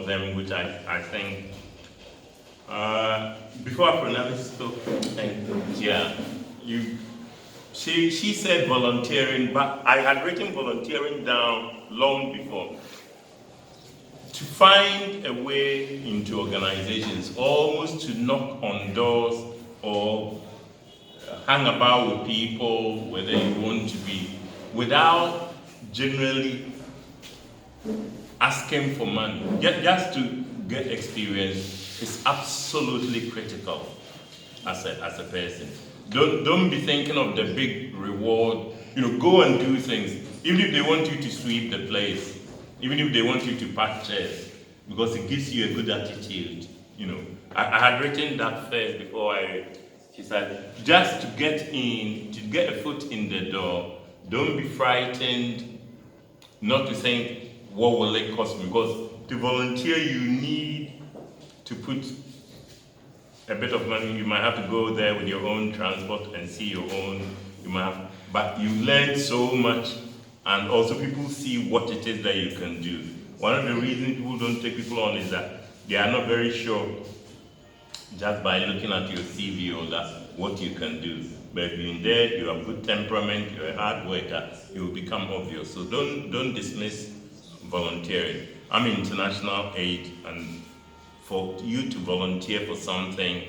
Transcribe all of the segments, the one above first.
of them which I think, before I pronounce it, yeah, she said volunteering, but I had written volunteering down long before. To find a way into organizations, almost to knock on doors or hang about with people, whether you want to be, without generally asking for money, just to get experience is absolutely critical as a person. Don't be thinking of the big reward. Go and do things, even if they want you to sweep the place, even if they want you to pack chairs, because it gives you a good attitude. I had written that first before she said, just to get in, to get a foot in the door, don't be frightened not to think, what will it cost me? Because to volunteer, you need to put a bit of money. You might have to go there with your own transport and see your own, but you learn so much, and also people see what it is that you can do. One of the reasons people don't take people on is that they are not very sure, just by looking at your CV or that, what you can do. But if you're in there, you have good temperament, you're a hard worker, it will become obvious. So don't dismiss volunteering. I'm in international aid, and for you to volunteer for something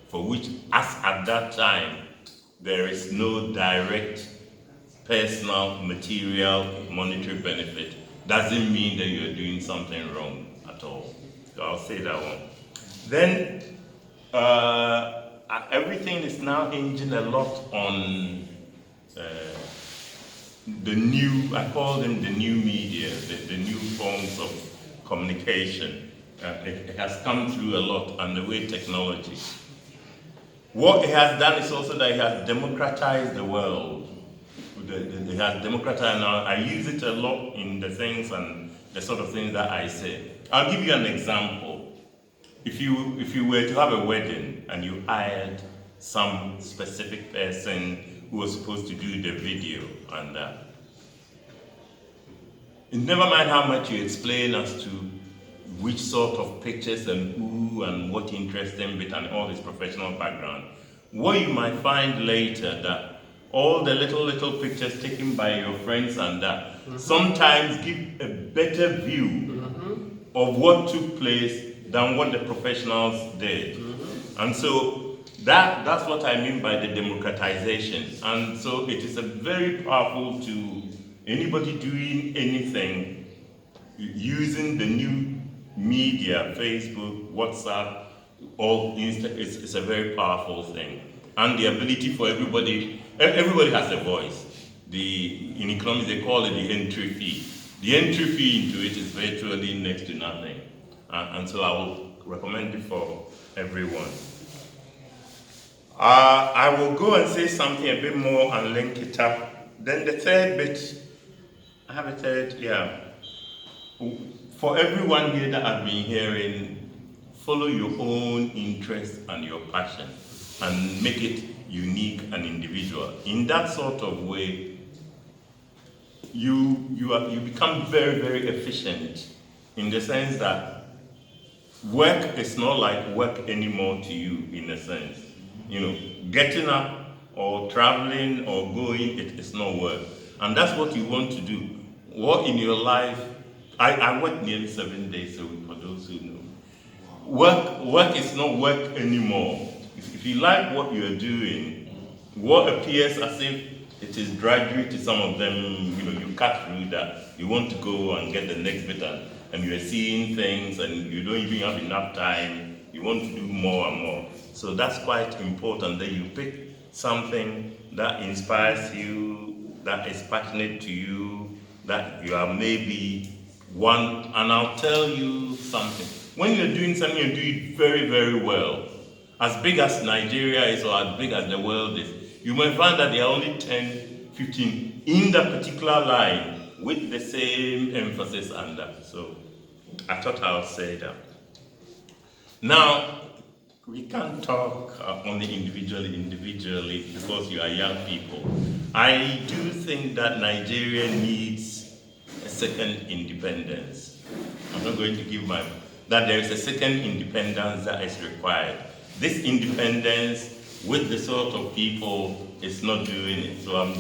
for which, as at that time, there is no direct personal, material, monetary benefit, doesn't mean that you're doing something wrong at all. So I'll say that one. Then, everything is now hinging a lot on the new, I call them the new media, the new forms of communication. It has come through a lot, and the way technology. What it has done is also that it has democratized the world. It has democratized now. I use it a lot in the things and the sort of things that I say. I'll give you an example. If you were to have a wedding and you hired some specific person who was supposed to do the video and never mind how much you explain as to which sort of pictures and who and what interests them with and all his professional background, what you might find later that all the little pictures taken by your friends and that sometimes give a better view of what took place than what the professionals did. And so that's what I mean by the democratization. And so it is a very powerful to anybody doing anything using the new media, Facebook, WhatsApp, or Insta, it's a very powerful thing. And the ability for everybody has a voice. In economics, they call it the entry fee. The entry fee into it is virtually next to nothing. And so I will recommend it for everyone. I will go and say something a bit more and link it up. Then the third bit, I have a third, yeah. For everyone here that I've been hearing, follow your own interest and your passion and make it unique and individual. In that sort of way, you become very, very efficient in the sense that work is not like work anymore to you, in a sense. Getting up or traveling or going, it is not work. And that's what you want to do. What in your life, I work nearly 7 days a week, for those who know. Work is not work anymore. If you like what you're doing, what appears as if it is drudgery to some of them, you cut through that. You want to go and get the next bit, and you're seeing things, and you don't even have enough time. You want to do more and more. So that's quite important that you pick something that inspires you, that is passionate to you, that you are maybe one, and I'll tell you something. When you're doing something, you do it very, very well. As big as Nigeria is or as big as the world is, you might find that there are only 10, 15 in that particular line with the same emphasis and that. So I thought I would say that. Now, we can't talk only individually because you are young people. I do think that Nigeria needs a second independence. I'm not going to give my that there is a second independence that is required. This independence with the sort of people is not doing it. So I'm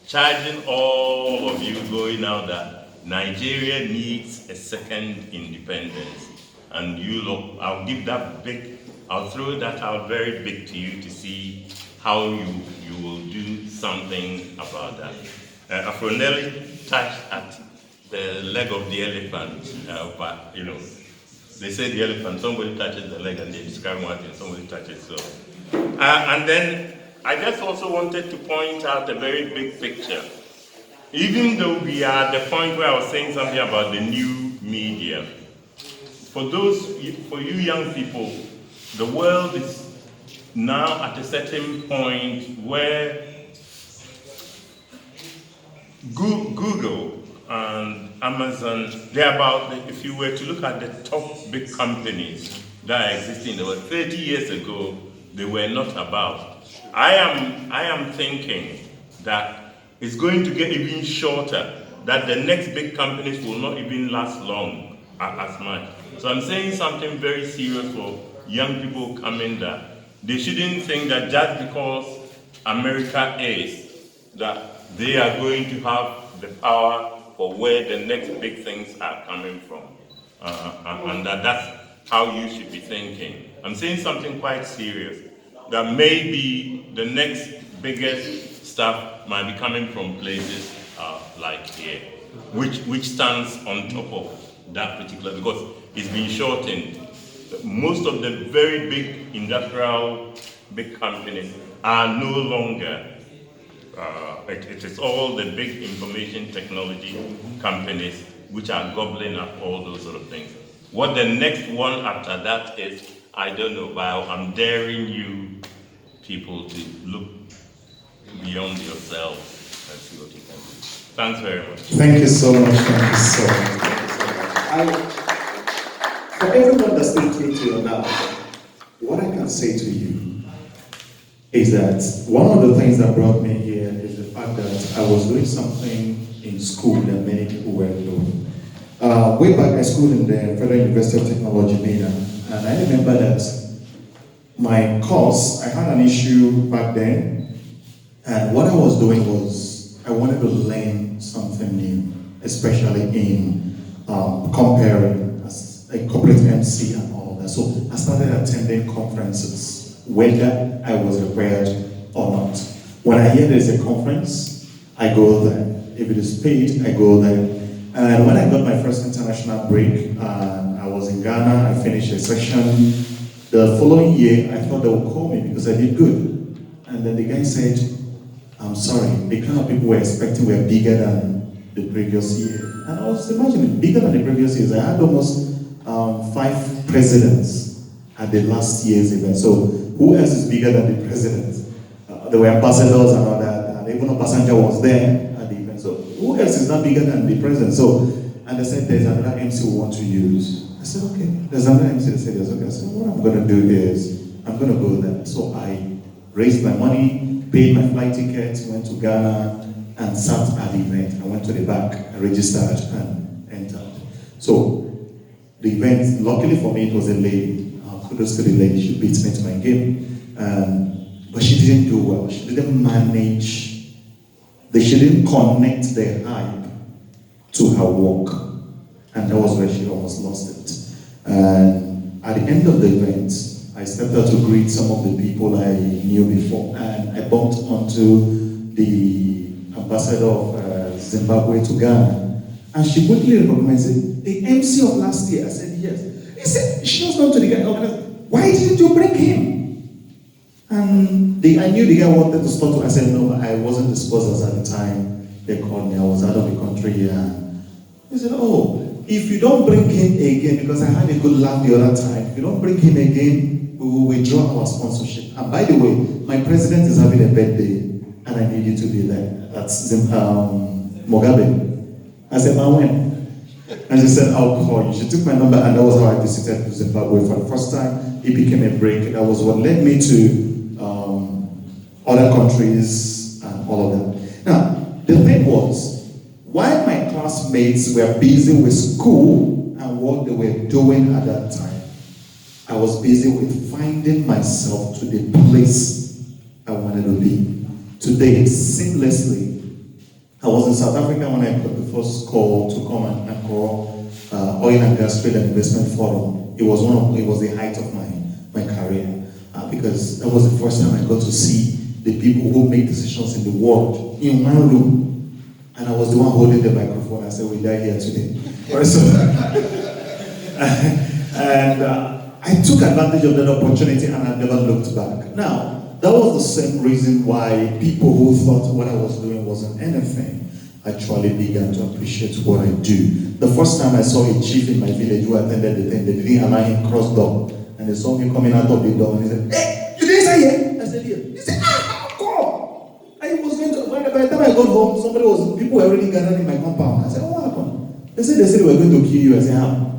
charging all of you going out that Nigeria needs a second independence. And you look, I'll throw that out very big to you to see how you will do something about that. Afronelli touched at the leg of the elephant, but they say the elephant, somebody touches the leg and they describe one thing, somebody touches so. And then I just also wanted to point out a very big picture. Even though we are at the point where I was saying something about the new media, for you young people, the world is now at a certain point where Google and Amazon, they're about, if you were to look at the top big companies that are existing, 30 years ago, they were not about. I am thinking that it's going to get even shorter, that the next big companies will not even last long as much. So I'm saying something very serious for young people coming there. They shouldn't think that just because America is, that they are going to have the power for where the next big things are coming from. And that's how you should be thinking. I'm saying something quite serious, that maybe the next biggest stuff might be coming from places like here, which stands on top of that particular, because it's been shortened. Most of the very big industrial big companies are no longer, it is all the big information technology companies which are gobbling up all those sort of things. What the next one after that is, I don't know, but I'm daring you people to look beyond yourselves and see what you can do. Thanks very much. Thank you so much. Thank you so much. For everyone that's been through till now, what I can say to you is that one of the things that brought me here is the fact that I was doing something in school that many people were doing. Way back, I schooled in the Federal University of Technology, Mina, and I remember that my course, I had an issue back then, and what I was doing was I wanted to learn something new, especially in comparing as a corporate MC and all that. So I started attending conferences, whether I was required or not. When I hear there's a conference, I go there. If it is paid, I go there. And when I got my first international break, I was in Ghana, I finished a session. The following year, I thought they would call me because I did good. And then the guy said, I'm sorry, the kind of people we're expecting were bigger than the previous year. And I was imagining, bigger than the previous years. I had almost 5 presidents at the last year's event. So who else is bigger than the president? There were ambassadors and all that. And even Obasanjo was there at the event. So who else is not bigger than the president? So, and they said, there's another MC we want to use. I said, okay. There's another MC that said, yes, okay. I said, what I'm going to do is, I'm going to go there. So I raised my money, paid my flight ticket, went to Ghana, and sat at the event. I went to the back, I registered, and entered. So the event, luckily for me, it was a lady. Kudos to the lady, she beat me to my game. But she didn't do well. She didn't manage, she didn't connect the hype to her work. And that was where she almost lost it. And at the end of the event, I stepped out to greet some of the people I knew before, and I bumped onto the ambassador of Zimbabwe to Ghana. And she quickly recognized it. The MC of last year. I said, yes. He said, she was going to the guy, why didn't you bring him? And I knew the guy wanted to start to, I said, no, I wasn't disposed at the time. They called me, I was out of the country. And he said, oh, if you don't bring him again, because I had a good laugh the other time, if you don't bring him again, we will withdraw our sponsorship. And by the way, my president is having a birthday, and I need you to be there. That's Mugabe. I said, when? And she said, I'll call you. She took my number, and that was how I visited Zimbabwe for the first time. It became a break. That was what led me to other countries and all of that. Now, the thing was, while my classmates were busy with school, and what they were doing at that time, I was busy with finding myself to the place I wanted to be. Today, seamlessly, I was in South Africa when I got the first call to come and anchor Oil and Gas Trade and Investment Forum. It was the height of my career because that was the first time I got to see the people who make decisions in the world in one room, and I was the one holding the microphone. I said, "We die here today." And I took advantage of that opportunity, and I never looked back. Now, that was the same reason why people who thought what I was doing wasn't anything actually began to appreciate what I do. The first time I saw a chief in my village who attended the thing, they didn't allow him cross door, and they saw me coming out of the door, and he said, "Hey, you didn't say here?" I said, "Here." He said, "Ah, how come?" I was going to, by the time I got home, people were already gathered in my compound. I said, "What happened?" They said they were going to kill you. I said, "How?"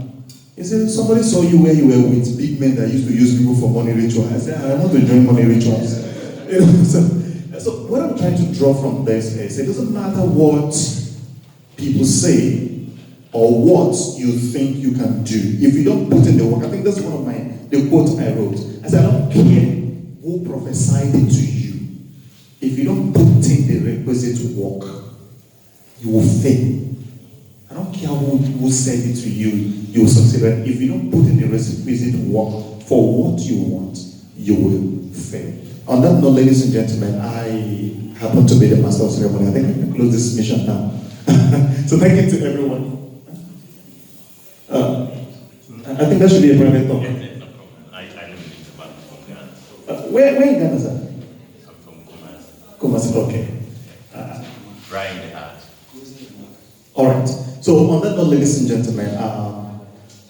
He said, "Somebody saw you where you were with big men that used to use people for money rituals." I said, "I want to join money rituals." You know, so what I'm trying to draw from this is, it doesn't matter what people say or what you think you can do. If you don't put in the work, I think that's one of the quote I wrote. I said, "I don't care who prophesied it to you. If you don't put in the requisite work, you will fail. I don't care who said it to you, you will succeed. If you don't put in the requisite work for what you want, you will fail." On that note, ladies and gentlemen, I happen to be the master of ceremony. I think I can close this mission now. So thank you to everyone. I think that should be a private talk. I live in Ghana. Where in Ghana, sir? I'm from Kumasi. Kumasi, okay. Right in the heart. All right. So on that note, ladies and gentlemen,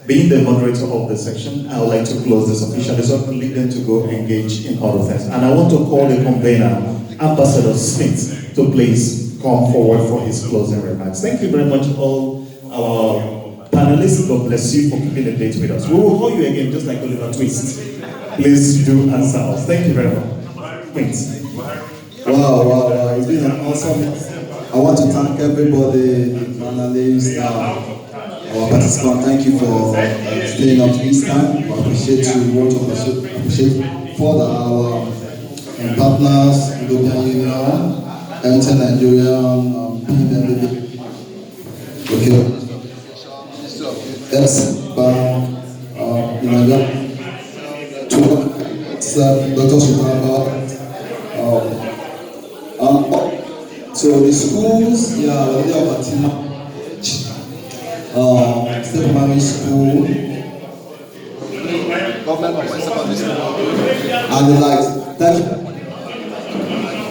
being the moderator of the section, I would like to close this officially so I can lead them to go engage in other things. And I want to call the convener, Ambassador Smith, to please come forward for his closing remarks. Thank you very much, all our panelists. God bless you for keeping the date with us. We will call you again, just like Oliver Twist. Please do answer us. Thank you very much. Thanks. Wow. It's been an awesome. I want to thank everybody, the panelists, our participants. Thank you for staying up this time. I appreciate you. Want to appreciate further our partners, European Union, Enter Nigerian, okay. Yes, Bank, Dr. Shukaba, so the schools, they are Fatima, State Primary School, government of my secondary school, and the like. Thank you.